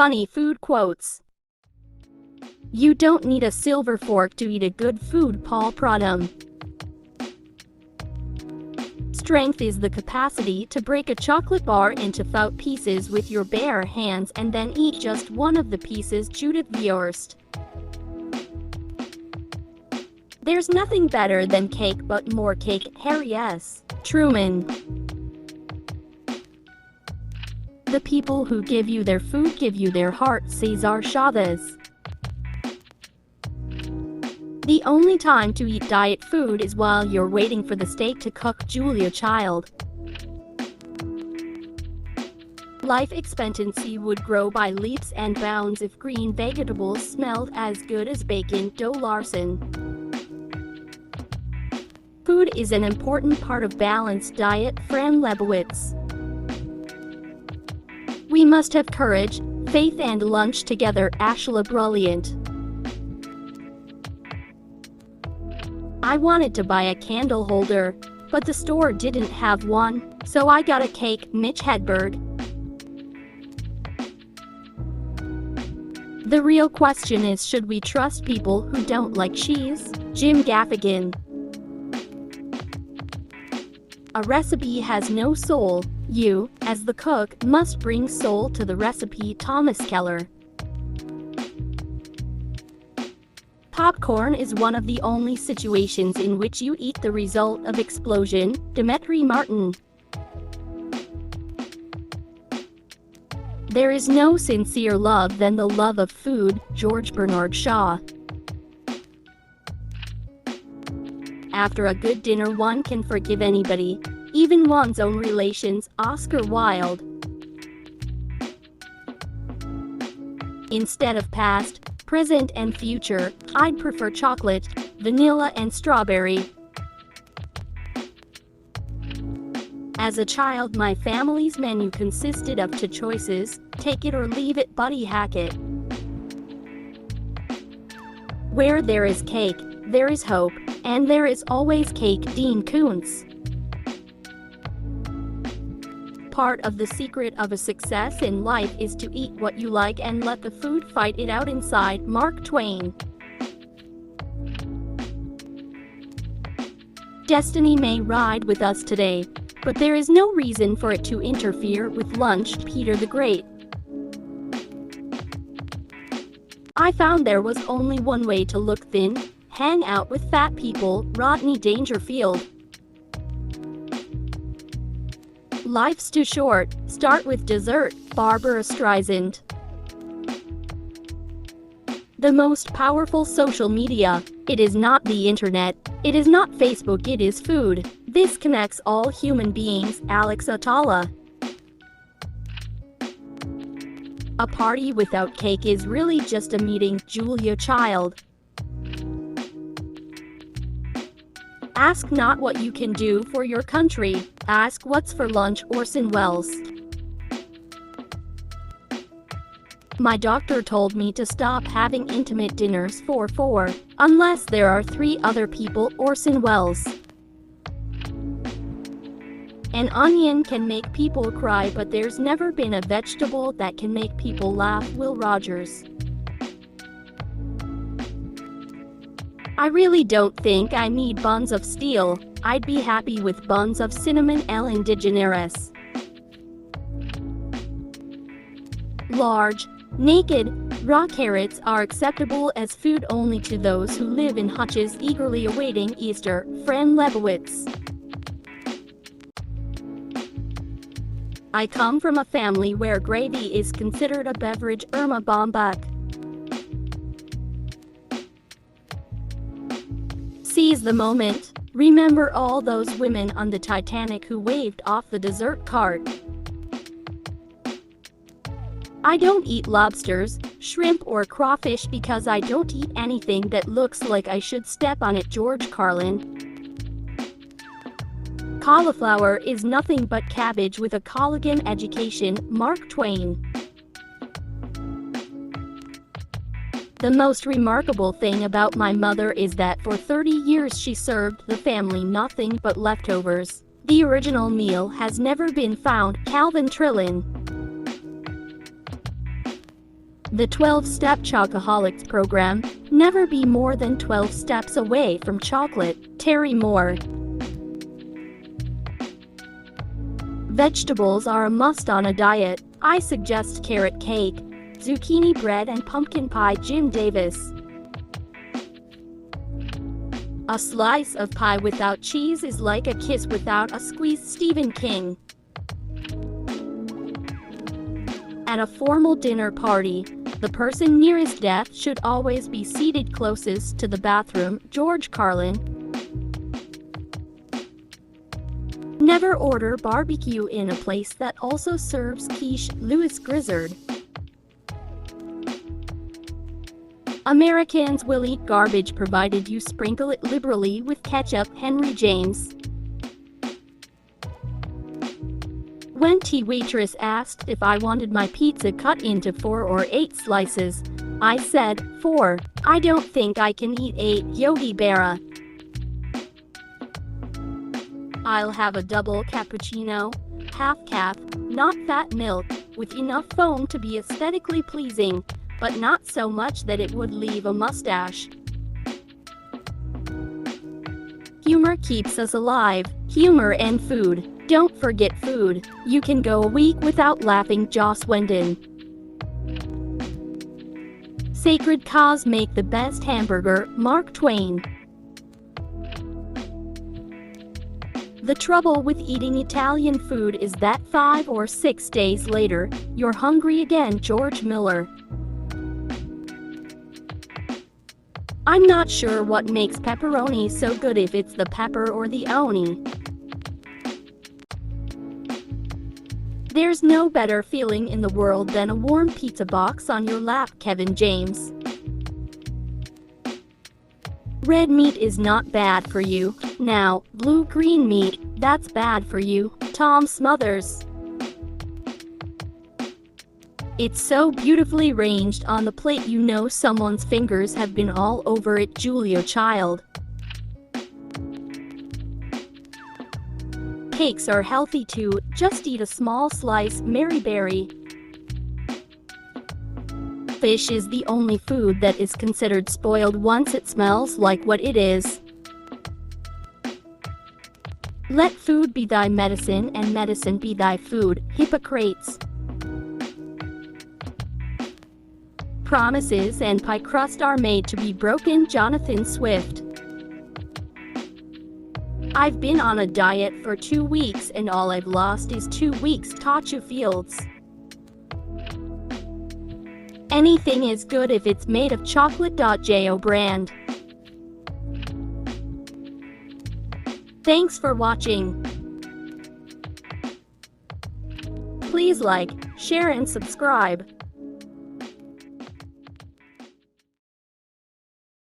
Funny food quotes. You don't need a silver fork to eat a good food, Paul Prodham. Strength is the capacity to break a chocolate bar into 5 pieces with your bare hands and then eat just one of the pieces, Judith Viorst. There's nothing better than cake but more cake, Harry S. Truman. The people who give you their food give you their heart, Cesar Chavez. The only time to eat diet food is while you're waiting for the steak to cook, Julia Child. Life expectancy would grow by leaps and bounds if green vegetables smelled as good as bacon, Doe Larson. Food is an important part of balanced diet, Fran Lebowitz. We must have courage, faith and lunch together, Ashla Brilliant. I wanted to buy a candle holder, but the store didn't have one, so I got a cake, Mitch Hedberg. The real question is, should we trust people who don't like cheese? Jim Gaffigan. A recipe has no soul. You, as the cook, must bring soul to the recipe, Thomas Keller. Popcorn is one of the only situations in which you eat the result of explosion, Demetri Martin. There is no sincere love than the love of food, George Bernard Shaw. After a good dinner one can forgive anybody, even one's own relations, Oscar Wilde. Instead of past, present and future, I'd prefer chocolate, vanilla and strawberry. As a child, my family's menu consisted of 2 choices, take it or leave it, Buddy Hackett. Where there is cake, there is hope, and there is always cake, Dean Koontz. Part of the secret of a success in life is to eat what you like and let the food fight it out inside, Mark Twain. Destiny may ride with us today, but there is no reason for it to interfere with lunch, Peter the Great. I found there was only one way to look thin: hang out with fat people, Rodney Dangerfield. Life's too short, start with dessert, Barbara Streisand. The most powerful social media, it is not the internet, it is not Facebook, it is food. This connects all human beings, Alex Atala. A party without cake is really just a meeting, Julia Child. Ask not what you can do for your country, ask what's for lunch, Orson Welles. My doctor told me to stop having intimate dinners for 4, unless there are 3 other people, Orson Welles. An onion can make people cry, but there's never been a vegetable that can make people laugh, Will Rogers. I really don't think I need buns of steel, I'd be happy with buns of cinnamon, Ellen DeGeneres. Large, naked, raw carrots are acceptable as food only to those who live in hutches eagerly awaiting Easter, Fran Lebowitz. I come from a family where gravy is considered a beverage, Irma Bombach. Seize the moment. Remember all those women on the Titanic who waved off the dessert cart. I don't eat lobsters, shrimp or crawfish because I don't eat anything that looks like I should step on it, George Carlin. Cauliflower is nothing but cabbage with a Collegian education, Mark Twain. The most remarkable thing about my mother is that for 30 years she served the family nothing but leftovers. The original meal has never been found, Calvin Trillin. The 12-Step Chocoholics program. Never be more than 12 steps away from chocolate. Terry Moore. Vegetables are a must on a diet. I suggest carrot cake, zucchini bread and pumpkin pie. Jim Davis. A slice of pie without cheese is like a kiss without a squeeze. Stephen King. At a formal dinner party, the person nearest death should always be seated closest to the bathroom. George Carlin. Never order barbecue in a place that also serves quiche. Louis Grizzard. Americans will eat garbage provided you sprinkle it liberally with ketchup. Henry James. When tea waitress asked if I wanted my pizza cut into 4 or 8 slices, I said 4. I don't think I can eat 8. Yogi Berra. I'll have a double cappuccino, half cap, not fat milk, with enough foam to be aesthetically pleasing, but not so much that it would leave a mustache. Humor keeps us alive. Humor and food. Don't forget food. You can go a week without laughing. Joss Whedon. Sacred cows make the best hamburger. Mark Twain. The trouble with eating Italian food is that 5 or 6 days later, you're hungry again. George Miller. I'm not sure what makes pepperoni so good, if it's the pepper or the oni. There's no better feeling in the world than a warm pizza box on your lap. Kevin James. Red meat is not bad for you. Now, blue-green meat, that's bad for you. Tom Smothers. It's so beautifully arranged on the plate you know someone's fingers have been all over it. Julia Child. Cakes are healthy too, just eat a small slice. Mary Berry. Fish is the only food that is considered spoiled once it smells like what it is. Let food be thy medicine and medicine be thy food. Hippocrates. Promises and pie crust are made to be broken. Jonathan Swift. I've been on a diet for 2 weeks and all I've lost is 2 weeks. Tatcha Fields. Anything is good if it's made of chocolate. Jo Brand. Thanks for watching. Please like, share and subscribe.